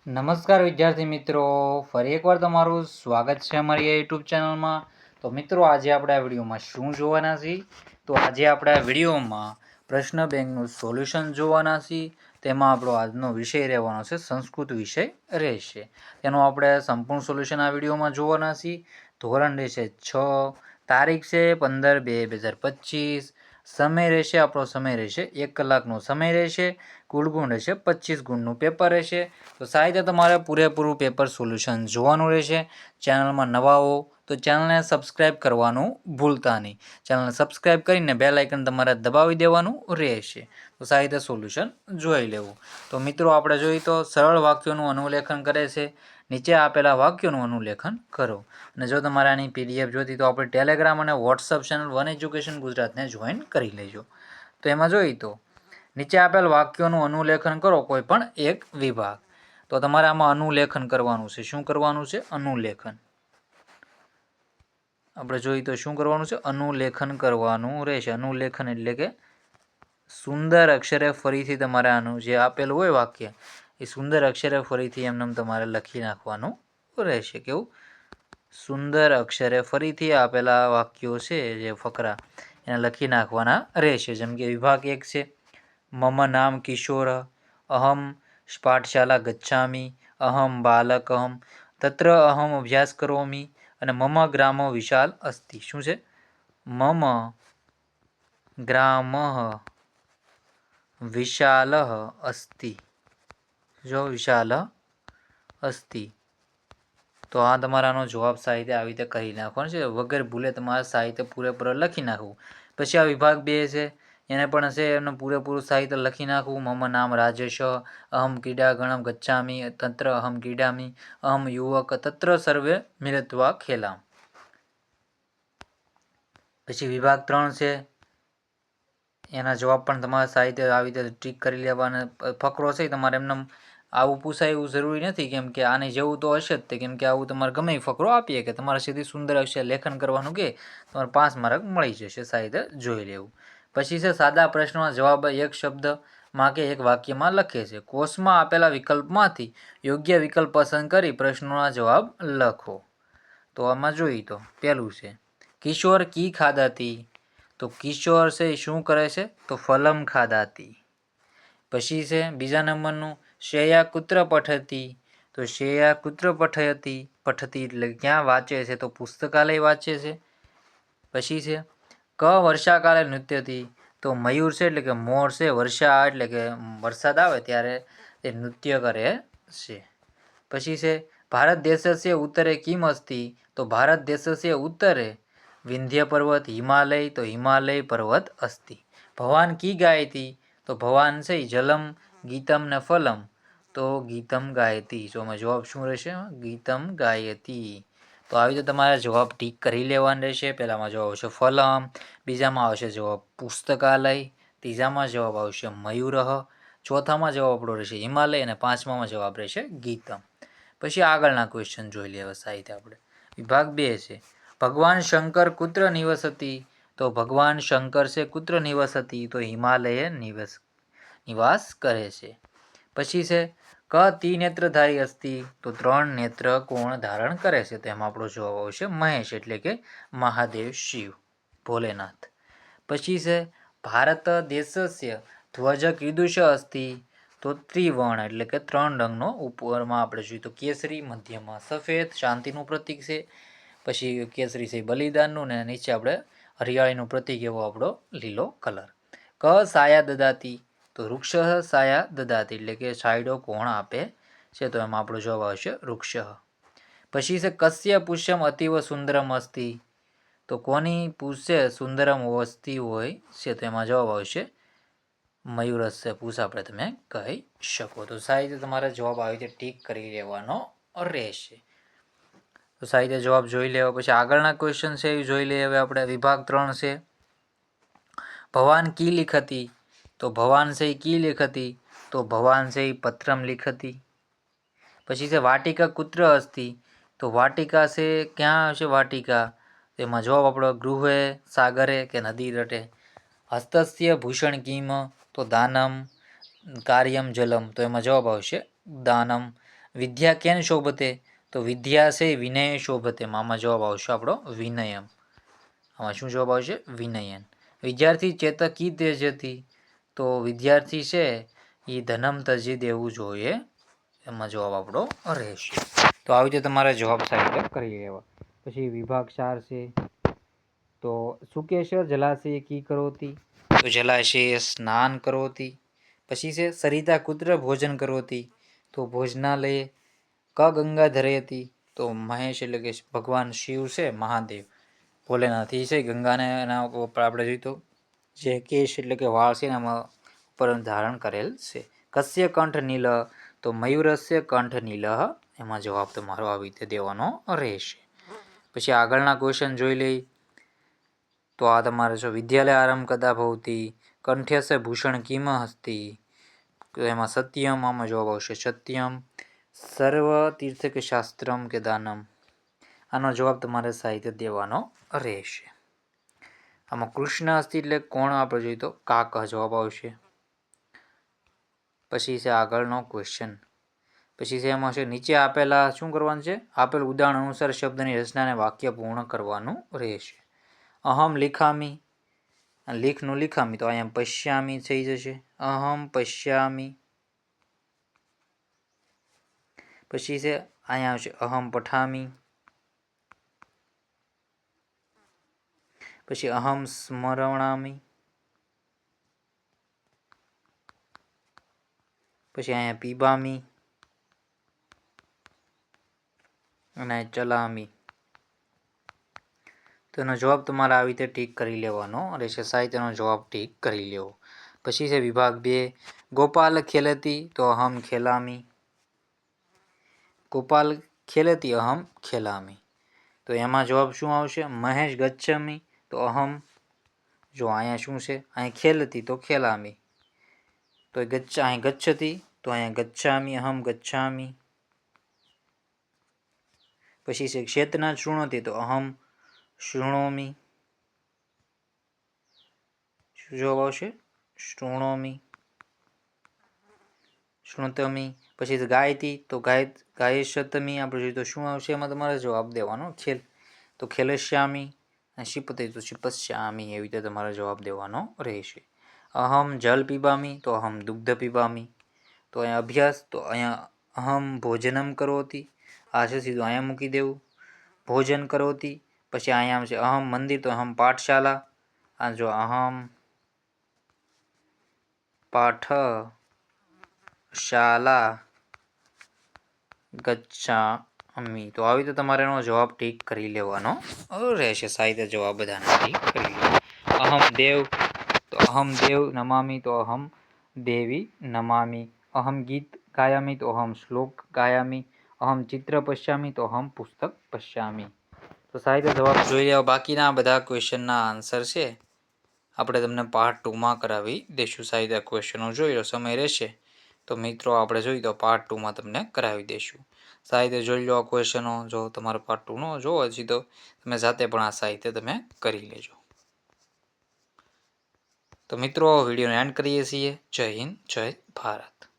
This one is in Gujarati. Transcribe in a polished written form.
નમસ્કાર વિદ્યાર્થી મિત્રો, ફરી એકવાર તમારું સ્વાગત છે અમારી યુટ્યુબ ચેનલમાં. તો મિત્રો, આજે આપણે આ વિડીયોમાં શું જોવાના છીએ? તો આજે આપણે આ વિડીયોમાં પ્રશ્ન બેંકનું સોલ્યુશન જોવાના છીએ. તેમાં આપણો આજનો વિષય રહેવાનો છે સંસ્કૃત વિષય રહેશે. તેનું આપણે સંપૂર્ણ સોલ્યુશન આ વિડીયોમાં જોવાના છીએ. ધોરણ રહેશે 6, તારીખ છે 15/2/2025. સમય રહેશે, આપણો સમય રહેશે 1 કલાકનો સમય રહેશે. કુલ ગુણ રહેશે 25 ગુણનું પેપર રહેશે. તો સાહિત્ય તમારે પૂરેપૂરું પેપર સોલ્યુશન જોવાનું રહેશે. ચેનલમાં નવા હો તો ચેનલને સબસ્ક્રાઈબ કરવાનું ભૂલતા નહીં. ચેનલને સબસ્ક્રાઈબ કરીને બેલ આઇકન તમારે દબાવી દેવાનું રહેશે. તો સાહિત્ય સોલ્યુશન જોઈ લેવું. તો મિત્રો, આપણે જોઈએ તો સરળ વાક્યોનું અનુલેખન કરે છે. નીચે આપેલા વાક્યોનું અનુલેખન કરો. અને જો તમારે આની પીડીએફ જોઈતી તો આપણે ટેલિગ્રામ અને વોટ્સઅપ ચેનલ વન એજ્યુકેશન ગુજરાતને જોઈન કરી લેજો. તો એમાં જોઈએ તો નીચે આપેલ વાક્યોનું અનુલેખન કરો કોઈ પણ એક વિભાગ. તો તમારે આમાં અનુલેખન કરવાનું છે. શું કરવાનું છે? અનુલેખન. આપણે જોઈએ તો શું કરવાનું છે? અનુલેખન કરવાનું રહેશે. અનુલેખન એટલે કે સુંદર અક્ષરે ફરીથી તમારે આનું જે આપેલું હોય વાક્ય એ સુંદર અક્ષરે ફરીથી એમને તમારે લખી નાખવાનું રહેશે. કેવું? સુંદર અક્ષરે ફરીથી આપેલા વાક્યો છે જે ફકરા એને લખી નાખવાના રહેશે. જેમ કે વિભાગ 1 છે, મમ નામ કિશોર, અહમ પાઠશાલા ગચ્છામિ, અહમ બાલકમ, તત્ર અહમ અભ્યાસ કરોમિ, અને મમ ગ્રામ વિશાલ અસ્તિ. શું છે? મમ ગ્રામ વિશાલ અસ્તિ. જો વિશાલ અસ્તિ. તો આ તમારાનો જવાબ સાહિત્ય આવી રીતે કરી નાખવાનો છે. વગર ભૂલે તમારે સાહિત્ય પૂરેપૂરો લખી નાખવું. પછી આ વિભાગ 2 છે, એને પણ છે એમને પૂરેપૂરું સાહિત્ય લખી નાખવું. મમ નામ રાજેશ, અહમ ક્રીડા ગણમ ગચ્છામિ, તત્ર અહમ ક્રીડામિ, અહમ યુવક, તત્ર સર્વે મિલિત્વા ખેલામ. પછી વિભાગ 3 છે, એના જવાબ પણ તમારે સાહિત્ય આવી રીતે ટીક કરી લેવાના. ફકરો છે તમારે એમને આવું પૂછાય એવું જરૂરી નથી, કેમ કે આને જેવું તો હશે જ તે, કેમ કે આવું તમારે ગમે ફકરો આપીએ કે તમારે સીધી સુંદર અક્ષર લેખન કરવાનું કે તમારે 5 માર્ક મળી જશે. સાહિત્ય જોઈ લેવું. પછી છે સાદા પ્રશ્નોના જવાબ એક શબ્દમાં કે એક વાક્યમાં લખે છે. કોષમાં આપેલા વિકલ્પમાંથી યોગ્ય વિકલ્પ પસંદ કરી પ્રશ્નોના જવાબ લખો. તો આમાં જોઈએ તો પહેલું છે, કિશોર કી ખાદાતી. તો કિશોર છે એ શું કરે છે? તો ફલમ ખાદાતી. પછી છે બીજા નંબરનું, શ્રેયા કુત્ર પઠતી. તો શ્રેયા કુત્ર પઠયતી. પઠતી એટલે ક્યાં વાંચે છે? તો પુસ્તકાલય વાંચે છે. પછી છે ક વર્ષાકાલે નૃત્યથી. તો મયુર છે એટલે કે મોર છે, વર્ષા એટલે કે વરસાદ આવે ત્યારે એ નૃત્ય કરે છે. પછી છે ભારત દેશસ્ય ઉત્તરે કિમ અસ્તિ. તો ભારત દેશસ્ય ઉત્તરે વિંધ્ય પર્વત, હિમાલય. તો હિમાલય પર્વત અસ્તિ. ભવાન કી ગાયતી. તો ભવાન છે જલમ, ગીતમ ને ફલમ. તો ગીતમ ગાયતી. તો આમાં જવાબ શું રહેશે? ગીતમ ગાયતી. તો આવી રીતે તમારે જવાબ ટીક કરી લેવાનો રહેશે. પહેલામાં જવાબ આવશે ફલમ, બીજામાં આવશે જવાબ પુસ્તકાલય, ત્રીજામાં જવાબ આવશે મયુર, ચોથામાં જવાબ આપણો રહેશે હિમાલય, અને પાંચમામાં જવાબ રહેશે ગીતમ. પછી આગળના ક્વેશ્ચન જોઈ લેવા સાહિત્ય આપણે. વિભાગ 2 છે, ભગવાન શંકર કુત્ર નિવસતી. તો ભગવાન શંકર છે કુત્ર નિવસતી. તો હિમાલયે નિવાસ કરે છે. પછી છે ક નેત્રધારી અસ્તિ. તો 3 નેત્ર કોણ ધારણ કરે છે? તો એમાં આપણો જવાબ આવશે મહેશ એટલે કે મહાદેવ શિવ, ભોલેનાથ. પછી છે ભારત દેશસ્ય ધ્વજ કીદૃશ અસ્તિ. તો ત્રિવર્ણ એટલે કે 3 રંગનો. ઉપરમાં આપણે જોઈએ તો કેસરી, મધ્યમાં સફેદ શાંતિનું પ્રતીક છે. પછી કેસરી છે બલિદાનનું, ને નીચે આપણે હરિયાળીનું પ્રતીક એવો આપણો લીલો કલર. ક સાયા દદાતી. તો વૃક્ષ સાયા દદાતી એટલે કે છાંયડો કોણ આપે છે? તો એમાં આપણો જવાબ આવશે વૃક્ષ. પછી છે કસ્ય પુષ્યમ અતીવ સુંદરમ અસ્તિ. તો કોની પૂછ સુંદરમ વસ્તી હોય છે? તો એમાં જવાબ આવશે મયુરસ્ય પૂછ આપણે તમે કહી શકો. તો સાહિત્ય તમારે જવાબ આવી રીતે ટીક કરી લેવાનો રહેશે. તો સાહિત્ય જવાબ જોઈ લેવા. પછી આગળના ક્વેશ્ચન છે એ જોઈ લઈએ હવે આપણે. વિભાગ 3 છે, ભવાન કી લિખતી. તો ભવાન છે કી લિખતી. તો ભવાન છે પત્રમ લિખતી. પછી છે વાટિકા કુત્ર અસ્તિ. તો વાટિકા છે ક્યાં હશે વાટિકા? તેમાં જવાબ આપણો ગૃહે, સાગરે કે નદી તટે. હસ્તસ્ય ભૂષણ કિમ. તો દાનમ, કાર્યમ જલમ. તો એમાં જવાબ આવશે દાનમ. વિદ્યા કેન શોભતે, તો વિદ્યા છે વિનય શોભતે, આમાં જવાબ આવશે આપણો વિનયમ. આમાં શું જવાબ આવશે? વિનયન. વિદ્યાર્થી ચેતકી તેજતી, તો વિદ્યાર્થી છે એ ધનમ તજી દેવું જોઈએ, એમાં જવાબ આપણો રહેશે. તો આવી રીતે તમારે જવાબ સાહિત્ય કરી લેવા. પછી વિભાગ 4 છે, તો સુકેશ જલાશય કી કરોતી, તો જલાશય સ્નાન કરોતી. પછી છે સરિતા કુત્ર ભોજન કરોતી, તો ભોજનાલય. ક ગંગા ધરયતી, તો મહેશ એટલે કે ભગવાન શિવ છે, મહાદેવ ભોલેનાથ એ છે ગંગાને એના ઉપર આપણે જોઈએ તો જે કેશ એટલે કે વાળ છે એનામાં ઉપર ધારણ કરેલ છે. કસ્ય કંઠ નીલ, તો મયુરસ્ય કંઠ નીલ, એમાં જવાબ તમારો આવી રીતે દેવાનો રહેશે. પછી આગળના ક્વેશ્ચન જોઈ લઈ. તો આ તમારે જો વિદ્યાલય આરંભ કદા ભવતી, કંઠ્યસ્ય ભૂષણ કિમ હસ્તી, તો એમાં સત્યમ, આમાં જવાબ આવશે સત્યમ. સર્વ તીર્થક શાસ્ત્રમ કે દાનમ, આનો જવાબ તમારે સાહિત્ય દેવાનો રહેશે. આમાં કૃષ્ણ અસ્તિ એટલે કોણ આપણે જોઈએ તો કાક જવાબ આવશે. પછી છે આગળનો ક્વેશ્ચન. પછી છે એમાં છે નીચે આપેલા શું કરવાનું છે, આપેલ ઉદાહરણ અનુસાર શબ્દની રચનાને વાક્ય પૂર્ણ કરવાનું રહેશે. અહમ લિખામી, લીખનું લિખામી, તો અહીંયા પશ્યામી થઈ જશે. અહમ પશ્યામી. પછી છે અહીંયા આવશે અહમ પઠામી. પછી અહમ સ્મરણામી. પછી અહીંયા પીબામી અને ચલામી. તો એનો જવાબ તમારે આવી રીતે ટીક કરી લેવાનો રહેશે. સાહિત્યનો જવાબ ટીક કરી લેવો. પછી છે વિભાગ 2, ગોપાલ ખેલતી, તો અહમ ખેલામી. ગોપાલ ખેલતી અહમ ખેલામી, તો એમાં જવાબ શું આવશે? મહેશ ગચ્છમી, તો અહમ, જો અહીંયા શું છે, અહીં ખેલતી તો ખેલામી, તો અહીં ગચ્છતી, તો અહીંયા ગચ્છામી, અહમ ગચ્છામી. પછી છે ક્ષેત્રના શૃણોતી, તો અહમ શૃણોમી. શું જવાબ આવશે? શૃણોમી, શૃણોતમી. પછી ગાયતી, તો ગાયશતમી આપણે જોઈએ તો શું આવશે એમાં તમારે જવાબ દેવાનો ખેલ, તો ખેલશ્યામી. અને શિપતે તો શિપસ્યામી, એવી રીતે તમારે જવાબ દેવાનો રહેશે. અહમ જલ પીબામી, તો અહમ દુગ્ધ પીબામી. તો અહીંયા અભ્યાસ, તો અહીંયા અહમ ભોજનમ કરોતી, આ છે સીધું અહીંયા મૂકી દેવું, ભોજન કરોતી. પછી અહીંયા છે અહમ મંદિર, તો અહમ પાઠશાલા. આ જો અહમ પાઠશાલા ગચ્છામી. તો આવી રીતે તમારે એનો જવાબ ટીક કરી લેવાનો રહેશે. સાહિત્ય જવાબ બધાને ટીક કરી લે. અહમ દેવ, તો અહમ દેવ નમામી, તો અહમ દેવી નમામી. અહમ ગીત ગાયામી, તો અહમ શ્લોક ગાયામી. અહમ ચિત્ર પશ્યામી, તો અહમ પુસ્તક પશ્યામી. તો સાહિત્ય જવાબ જોઈ લેવા. બાકીના બધા ક્વેશ્ચનના આન્સર છે આપણે તમને પાર્ટ 2માં કરાવી દઈશું. સાહિત્ય ક્વેશ્ચનો જોઈ લો, સમય રહેશે તો મિત્રો આપણે જોઈએ તો પાર્ટ 2માં તમને કરાવી દઈશું. સાહિત્ય જોઈ લો આ ક્વેશ્ચનો. જો તમારે પાર્ટ 2નો જોવો છે તો તમે જાતે પણ આ સાહિત્ય તમે કરી લેજો. તો મિત્રો વિડીયોને એન્ડ કરીએ છીએ. જય હિન્દ, જય ભારત.